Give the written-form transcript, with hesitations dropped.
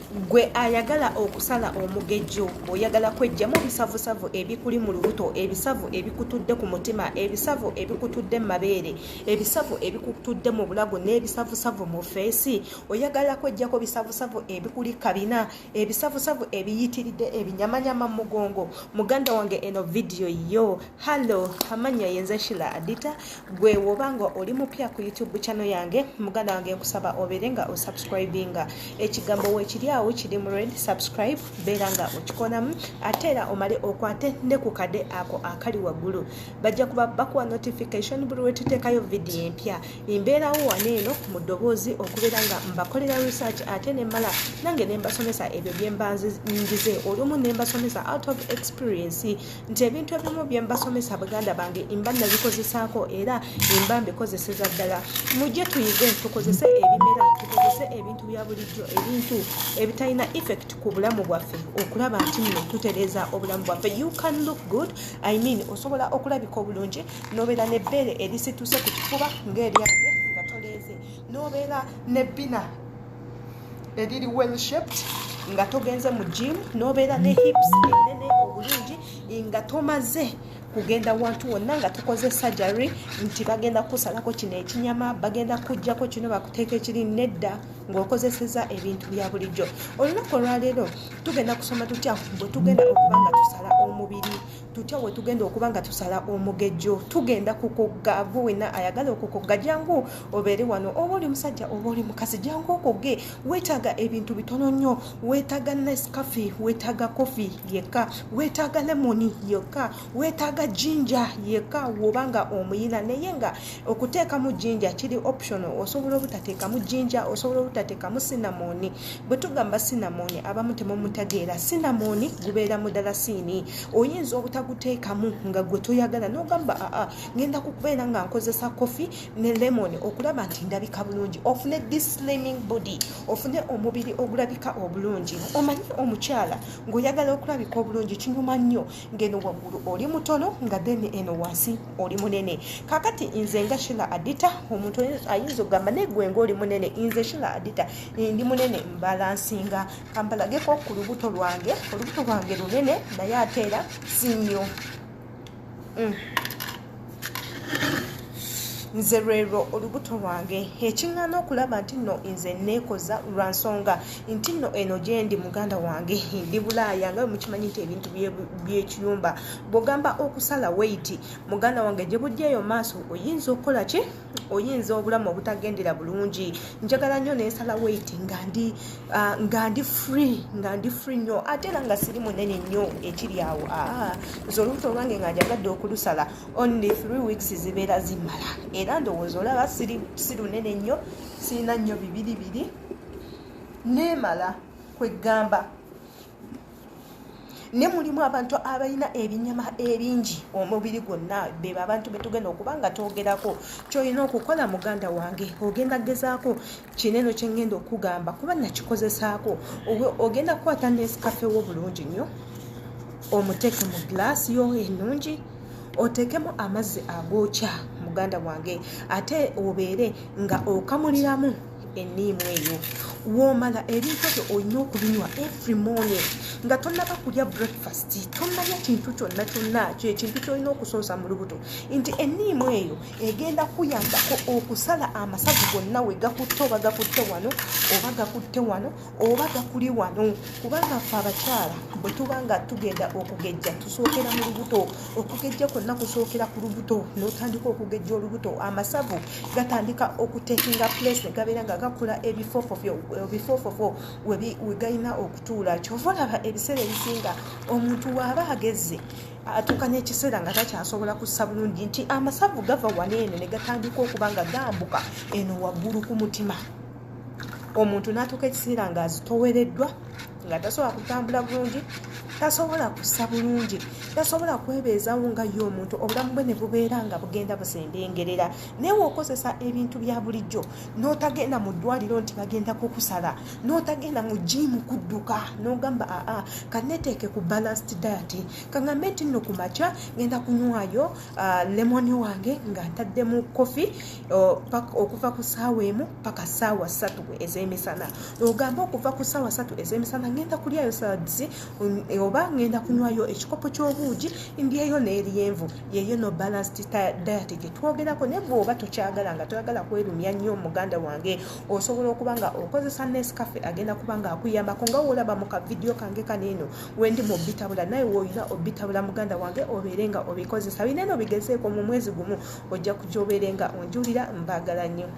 gwe ayagala okusala omugejjo oyagala kwejjamu bisavusavu ebikuli mu lubuto ebisavu ebikutudde ku mutima ebisavu ebikutudde mu mabeere ebisavu ebikutudde mu bulago n'ebisavusavu mu feesi oyagala kwejjako bisavusavu ebikuli kabina ebisavusavu ebiyitiridde ebinyamanyama mu mugongo muganda wange eno video yo hallo amanya yenze Shila Adita gwe wobanga oli mupya ku YouTube channel yange muganda wange nkusaba oberenga osubscribinga ekigambo wekiri awo kiri mu red subscribe beranga okikonamu atera omale okwate ne ku kade ako akali waggulu bajja kuba bakuwa notification buli wetutekayo video empya imbeerawo waneeno mu ddoboozi okubeera nga mbakolera research ate ne mala nange ne mbasomesa ebyo bye mbanzize olumu ne mbasomesa out of experience nti ebintu ebimu bye mbasomesa baganda bange imba nabikozesaako era imba mbikozeseza ddala mujje tuyige tukozese ebimera tukozese ebintu bya bulijjo ebintu ebitalina effect ku bulamu bwaffe okulaba nti nno tutereeza obulamu bwaffe you can look good I mean osobola okulabika obulungi nobeera n'ebbeere erisituse ku kifuba ng'eryange nga toleeze nobeera n'ebbina eriri well shaped nga togenze mu gym nobeera ne hips enene obulungi nga tomaze kugenda wantu wonna nga tukoze surgery nti bagenda kusalako kino ekinyama bagenda kujjako kino bakuteeka ekiri nedda ng'okozeseza ebintu bya bulijjo olunaku olwaleero tugenda kusoma tutya bwe tugenda okuba nga tusala omubiri tutya bwe tugenda okuba nga tusala omugejjo tugenda kukogga wena ayagala okukogga jangu obeere wano oba oli musajja oba oli mukazi jangu okogge weetaaga ebintu bitono nnyo weetaaga Nescafe weetaaga coffee yekka weetaaga lemoni yekka weetaaga jinja yekka wobanga omuyina naye nga okuteekamu jinja kiri optional osobola obutateekamu jinja osobola obutateekamu cinnamon bwe tugamba cinnamon abamu temumutageera cinnamon gubeera mu dalasini oyinza obutaguteekamu nga gwe toyagala n'ogamba ngenda kukubeera nga nkozesa coffee ne lemon okulaba nti ndabika bulungi ofune this slimming body ofune omubiri ogulabika obulungi omanyi omukyala ng'oyagala okulabika obulungi kinyuma nnyo ngeno waggulu oli mutono nga then eno wansi oli munene kakati nze nga Shila Adita omuntu ayinza okugamba negwe ng'oli munene nze Shila Adita ndi munene mbalansinga kambalageko ku lubuto lwange lunene naye ate era si nnyo nze lwero olubuto lwange ekiŋŋaana okulaba nti nno nze neekoza lwa nsonga nti nno eno gye ndi muganda wange ndi bulaaya nga mukimanyi nti ebintu by'ekiyumba bw'ogamba okusala weight muganda wange gye bujjayo maaso oyinza okukola ki oyinza obulamu obutagendera bulungi njagala nnyo nensala weight nga ndi free nnyo ate era nga siri munene nnyo ekiri awo nze olubuto lwange nga njagadde okulusala only 3 weeks zibeera zimala era ndowooza olaba si lunene nnyo sirina nnyo bibiri neemala kwegamba ne mulimu abantu abalina ebinyama ebingi omubiri gwonna beba abantu betugenda okuba nga twogerako kyolina okukola muganda wange ogenda gezaako kineno kyengenda okugamba kuba nakikozesaako ogenda kukwata Nescafe wo bulungi nnyo omuteeke mu glaasi yo ennungi oteekemu amazzi agookya muganda wange ate obeere nga okamuliramu enniimu eyo woomala ebintu ebyo olina okubinywa every morning nga tonnaba kulya breakfast tonnalya kintu kyonna kyekintu kyolina okusoosa mu lubuto nti enniimu eyo egenda kuyambako okusala amasavu gonna we gakutte oba gakutte wano oba gakutte wano oba gakuli wano kubanga ffe abakyala bwe tuba nga tugenda okugejja tusookera mu lubuto okugejja kwonna kusookera ku lubuto n'otandika okugejja olubuto amasavu gatandika okutekinga place ne gabeera nga gakula ebifoofofo we galina okutuula kyova olaba ebiseera ebisinga omuntu waaba agezze atuuka n'ekiseera nga takyasobola kussa bulungi nti amasavu gava waneeno ne gatandika okuba nga gambuka eno waggulu ku mutima omuntu n'atuuka ekiseera nga azitowereddwa nga tasobola kutambula bulungi, tasobola kussa bulungi, tasobola kwebeezawo nga ye omuntu, obulamu bwe ne bubeera nga bugenda busembengerera. Naye okozesa ebintu bya bulijjo n'otagenda mu ddwaliro nti bagenda kukusala, n'otagenda mu jiimu kudduka, n'ogamba kanneteeke ku balanced diet, kaŋŋambe nti nno ku makya ngenda kunywayo lemoni wange nga ntaddemu kofi okuva ku ssaawa emu paka ssaawa 3 ez'emisana. Ogamba okuva ku ssaawa 3 ez'emisana ngenda kulyayo salads oba ngenda kunywayo ekikopo ky'obuugi ndyeyo n'eryenvu. Yeyo no balanced diet gye twogerako. Ne bw'oba tokyagala nga toyagala kwerumya nnyo muganda wange, osobola okuba nga okozesa Nescafe agenda kuba nga akuyambako nga woolaba mu kavidiyo kange kaneeno wendi mu bitabula, naye woolina obitabula muganda wange obeere nga obikozesa. Bineeno bigezeeko mu mwezi gumu ojja kujja obeere nga onjulira. Mbaagala nnyo.